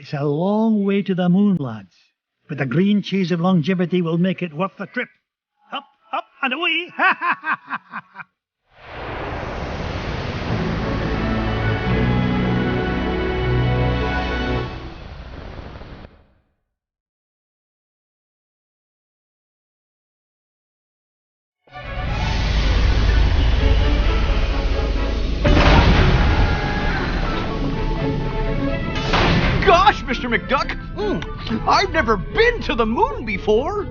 It's a long way to the moon, lads, but the green cheese of longevity will make it worth the trip. Up, up, and away! Ha ha ha ha ha! Gosh, Mr. McDuck, I've never been to the moon before.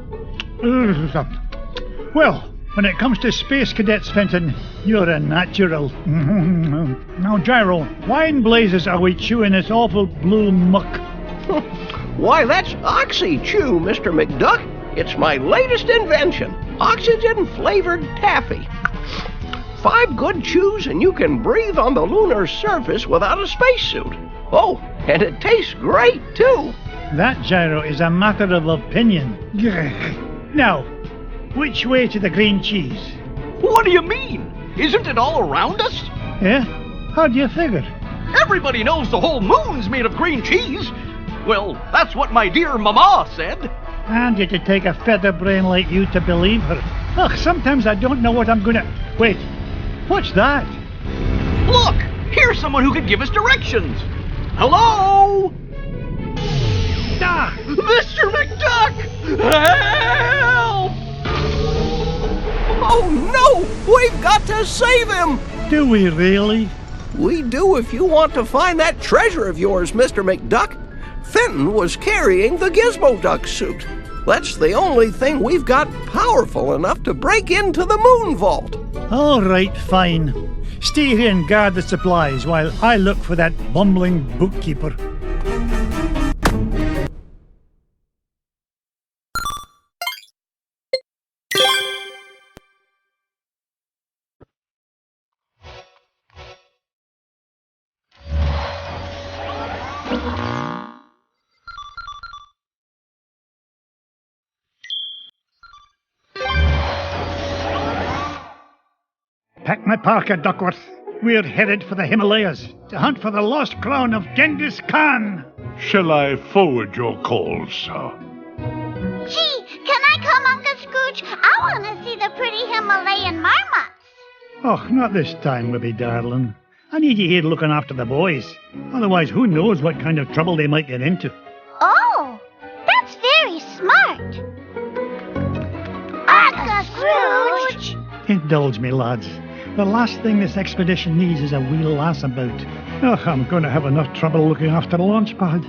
Well, when it comes to space cadets, Fenton, you're a natural. Now, Gyro, why in blazes are we chewing this awful blue muck? Why, that's Oxy-Chew, Mr. McDuck. It's my latest invention, oxygen-flavored taffy. 5 good chews and you can breathe on the lunar surface without a spacesuit. Oh, and it tastes great, too. That, Gyro, is a matter of opinion. Now, which way to the green cheese? What do you mean? Isn't it all around us? Yeah? How do you figure? Everybody knows the whole moon's made of green cheese. Well, that's what my dear Mama said. And you to take a feather brain like you to believe her. Ugh, sometimes I don't know what I'm gonna... Wait, what's that? Look, here's someone who could give us directions. Hello? Ah! Mr. McDuck! Help! Oh, no! We've got to save him! Do we really? We do if you want to find that treasure of yours, Mr. McDuck. Fenton was carrying the Gizmo Duck suit. That's the only thing we've got powerful enough to break into the moon vault. All right, fine. Stay here and guard the supplies while I look for that bumbling bookkeeper. Pack my parka, Duckworth. We're headed for the Himalayas to hunt for the lost crown of Genghis Khan. Shall I forward your call, sir? Gee, can I come, Uncle Scrooge? I want to see the pretty Himalayan marmots. Oh, not this time, Wibby darling. I need you here looking after the boys. Otherwise, who knows what kind of trouble they might get into. Oh, that's very smart. Uncle Scrooge! Indulge me, lads. The last thing this expedition needs is a wee lass about. Oh, I'm going to have enough trouble looking after the launch pad.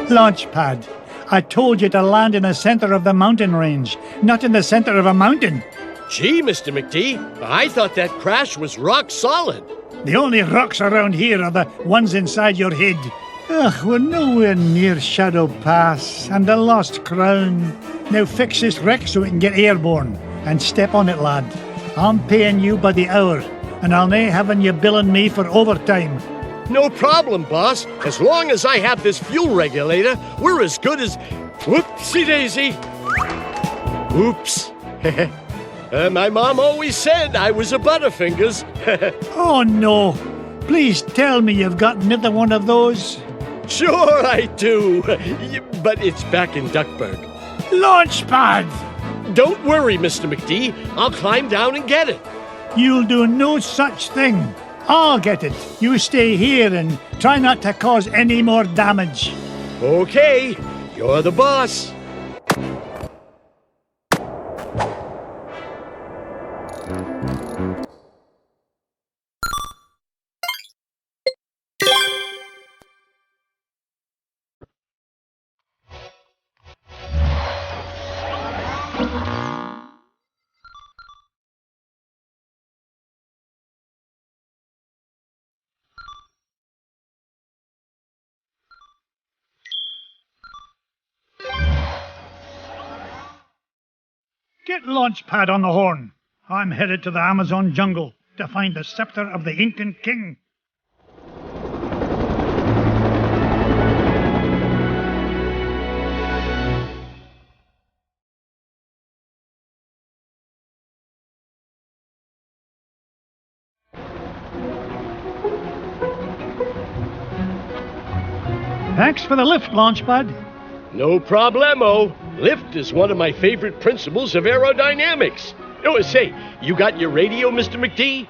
Launch pad. I told you to land in the center of the mountain range, not in the center of a mountain. Gee, Mr. McD, I thought that crash was rock solid. The only rocks around here are the ones inside your head. Ugh, we're nowhere near Shadow Pass and the Lost Crown. Now fix this wreck so we can get airborne. And step on it, lad. I'm paying you by the hour, and I'll nae having you billing me for overtime. No problem, boss. As long as I have this fuel regulator, we're as good as... Whoopsie-daisy. Oops. My mom always said I was a Butterfingers. Oh, no. Please tell me you've got another one of those. Sure I do. But it's back in Duckburg. Launch pad! Don't worry, Mr. McD. I'll climb down and get it. You'll do no such thing. I'll get it. You stay here and try not to cause any more damage. Okay, you're the boss. Get Launchpad on the horn. I'm headed to the Amazon jungle to find the scepter of the Incan king. Thanks for the lift, Launchpad. No problemo. Lift is one of my favorite principles of aerodynamics. Oh, say, you got your radio, Mr. McD?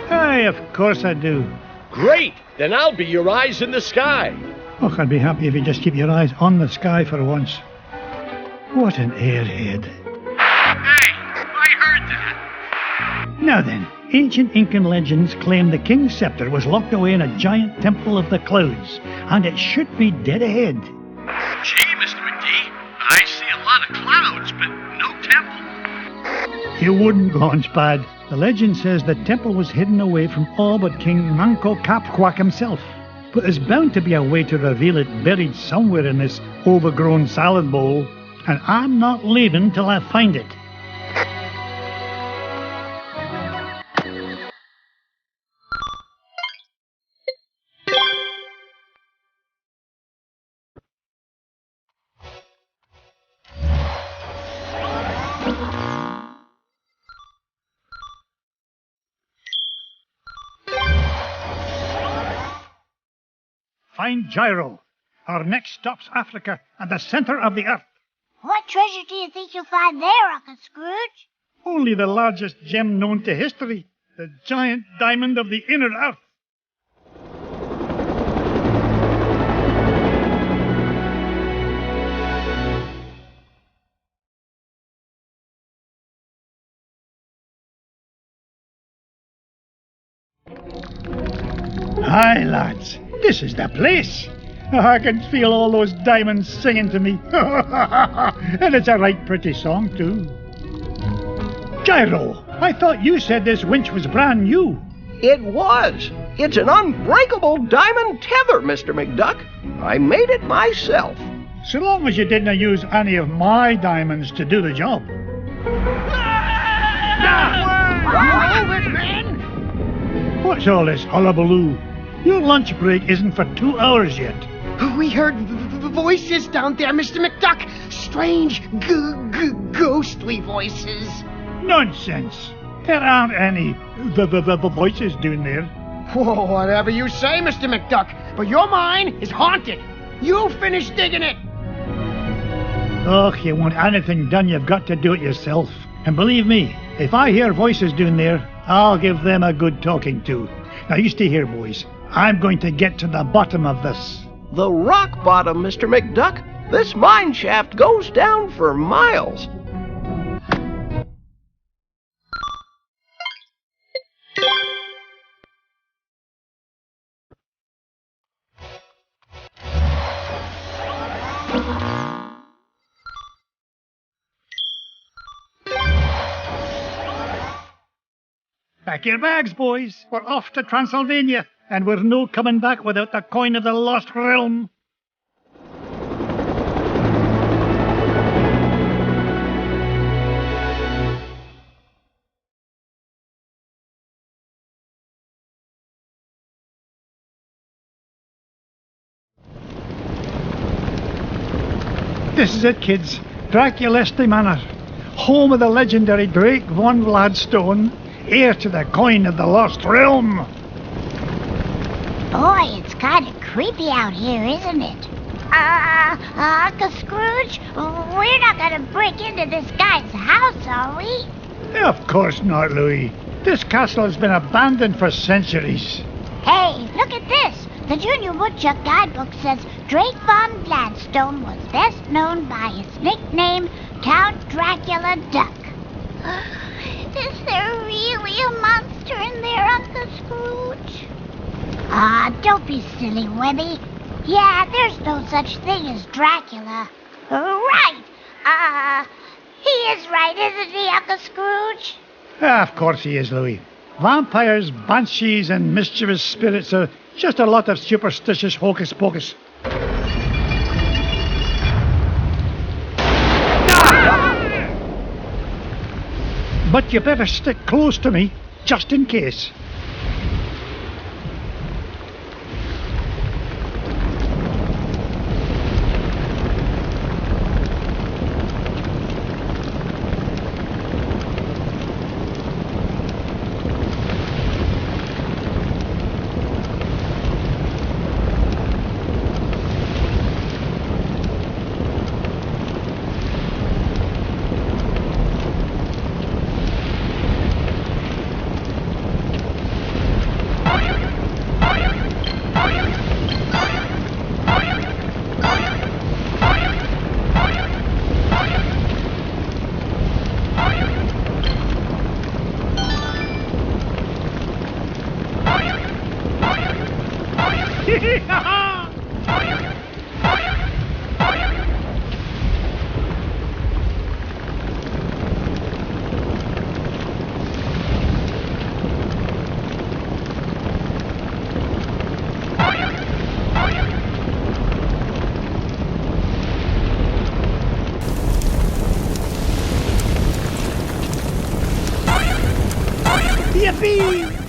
Aye, of course I do. Great! Then I'll be your eyes in the sky. Oh, I'd be happy if you just keep your eyes on the sky for once. What an airhead. Hey, I heard that. Now then, ancient Incan legends claim the king's scepter was locked away in a giant temple of the clouds, and it should be dead ahead. Gee, Mr. McD, I see a lot of clouds, but no temple. You wouldn't, Launchpad. The legend says the temple was hidden away from all but King Manco Capquack himself. But there's bound to be a way to reveal it buried somewhere in this overgrown salad bowl, and I'm not leaving till I find it. Find Gyro. Our next stop's Africa and the centre of the earth. What treasure do you think you'll find there, Uncle Scrooge? Only the largest gem known to history, the giant diamond of the inner earth. Aye, lads, this is the place. I can feel all those diamonds singing to me. And it's a right pretty song, too. Gyro, I thought you said this winch was brand new. It was. It's an unbreakable diamond tether, Mr. McDuck. I made it myself. So long as you didn't use any of my diamonds to do the job. What's all this hullabaloo? Your lunch break isn't for 2 hours yet. We heard voices down there, Mr. McDuck. Strange, ghostly voices. Nonsense. There aren't any voices down there. Whoa, whatever you say, Mr. McDuck, but your mine is haunted. You finish digging it. Oh, if you want anything done, you've got to do it yourself. And believe me, if I hear voices down there, I'll give them a good talking to. Now you stay here, boys. I'm going to get to the bottom of this. The rock bottom, Mr. McDuck. This mine shaft goes down for miles. Pack your bags, boys. We're off to Transylvania, and we're no coming back without the coin of the lost realm. This is it, kids. Draculesti Manor, home of the legendary Drake von Vladstone, heir to the coin of the lost realm. Boy, it's kind of creepy out here, isn't it? Uncle Scrooge, we're not going to break into this guy's house, are we? Of course not, Louis. This castle has been abandoned for centuries. Hey, look at this. The Junior Woodchuck guidebook says Drake von Gladstone was best known by his nickname, Count Dracula Duck. Is there really a monster in there, Uncle Scrooge? Don't be silly, Webby. Yeah, there's no such thing as Dracula. Right. He is right, isn't he, Uncle Scrooge? Of course he is, Louis. Vampires, banshees, and mischievous spirits are just a lot of superstitious hocus pocus. But you better stick close to me, just in case. Webby!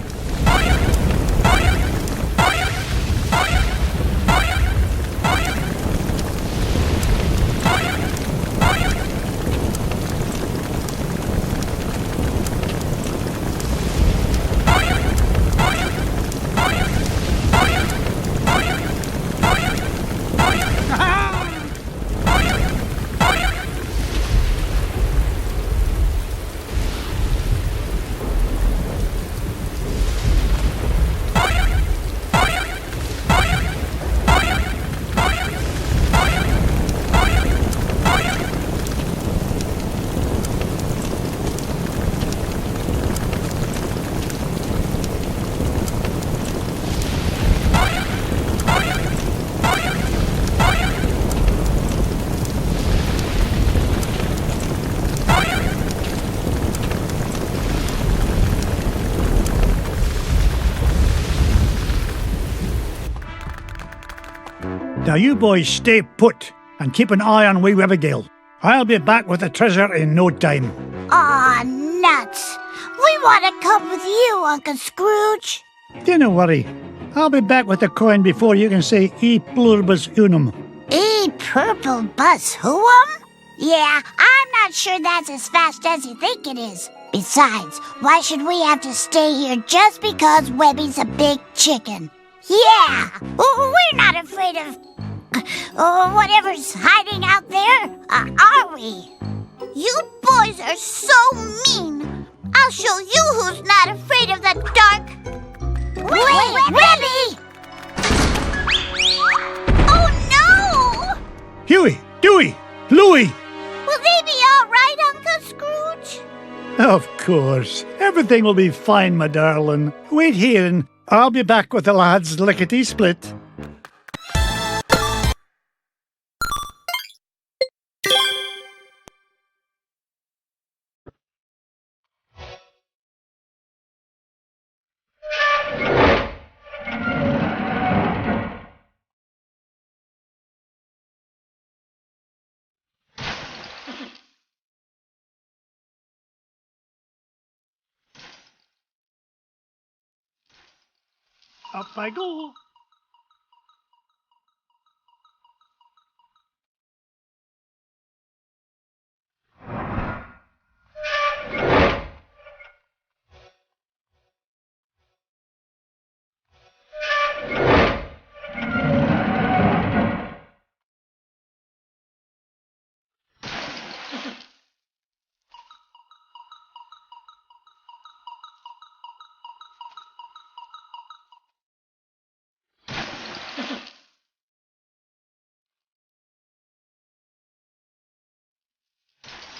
Now you boys stay put and keep an eye on wee Abigail. I'll be back with the treasure in no time. Aw, nuts. We want to come with you, Uncle Scrooge. Don't worry. I'll be back with the coin before you can say e pluribus unum. E purple bus who'um? Yeah, I'm not sure that's as fast as you think it is. Besides, why should we have to stay here just because Webby's a big chicken? Yeah, we're not afraid of whatever's hiding out there, are we? You boys are so mean. I'll show you who's not afraid of the dark. Wait, Webby! Oh no! Huey, Dewey, Louie! Will they be all right, Uncle Scrooge? Of course. Everything will be fine, my darling. Wait here and I'll be back with the lads lickety-split. Up I go.